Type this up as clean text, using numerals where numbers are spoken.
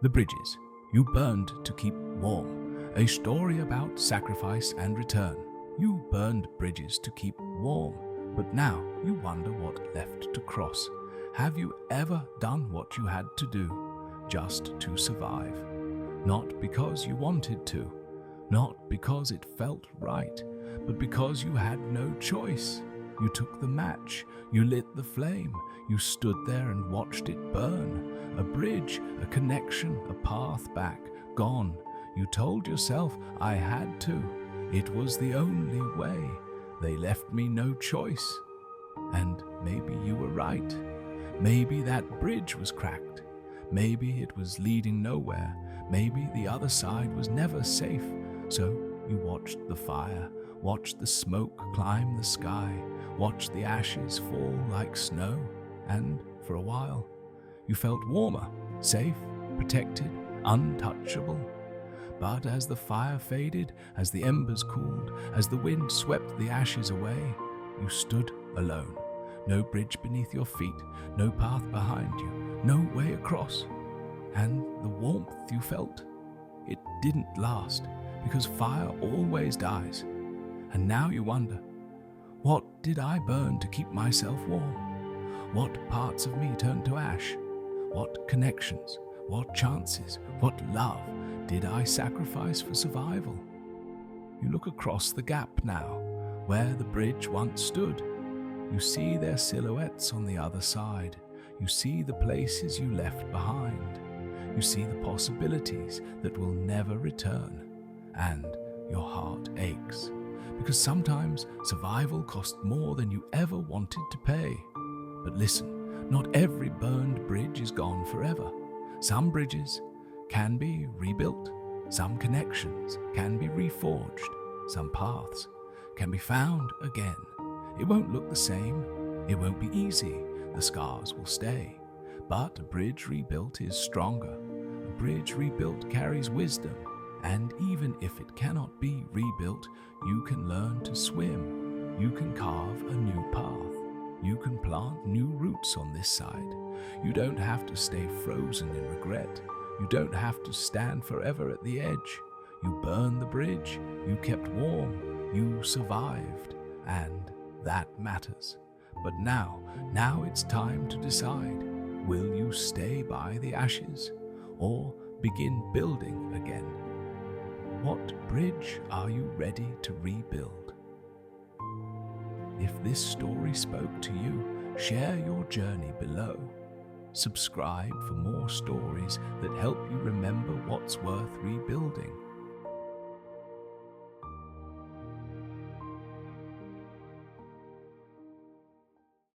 The Bridges You Burned to Keep Warm, a story about sacrifice and return. You burned bridges to keep warm, but now you wonder what left to cross. Have you ever done what you had to do just to survive? Not because you wanted to, not because it felt right, but because you had no choice. You took the match, you lit the flame, you stood there and watched it burn. A bridge, a connection, a path back, gone. You told yourself, I had to. It was the only way. They left me no choice. And maybe you were right. Maybe that bridge was cracked. Maybe it was leading nowhere. Maybe the other side was never safe. So you watched the fire, watched the smoke climb the sky, watched the ashes fall like snow, and for a while, you felt warmer, safe, protected, untouchable. But as the fire faded, as the embers cooled, as the wind swept the ashes away, you stood alone. No bridge beneath your feet, no path behind you, no way across. And the warmth you felt, it didn't last, because fire always dies. And now you wonder, what did I burn to keep myself warm? What parts of me turned to ash? What connections, what chances, what love did I sacrifice for survival? You look across the gap now, where the bridge once stood. You see their silhouettes on the other side. You see the places you left behind. You see the possibilities that will never return. And your heart aches, because sometimes survival costs more than you ever wanted to pay. But listen, not every burned bridge is gone forever. Some bridges can be rebuilt. Some connections can be reforged. Some paths can be found again. It won't look the same. It won't be easy. The scars will stay. But a bridge rebuilt is stronger. A bridge rebuilt carries wisdom. And even if it cannot be rebuilt, you can learn to swim. You can carve a new path. You can plant new roots on this side. You don't have to stay frozen in regret. You don't have to stand forever at the edge. You burned the bridge. You kept warm. You survived. And that matters. But now it's time to decide. Will you stay by the ashes or begin building again? What bridge are you ready to rebuild? If this story spoke to you, share your journey below. Subscribe for more stories that help you remember what's worth rebuilding.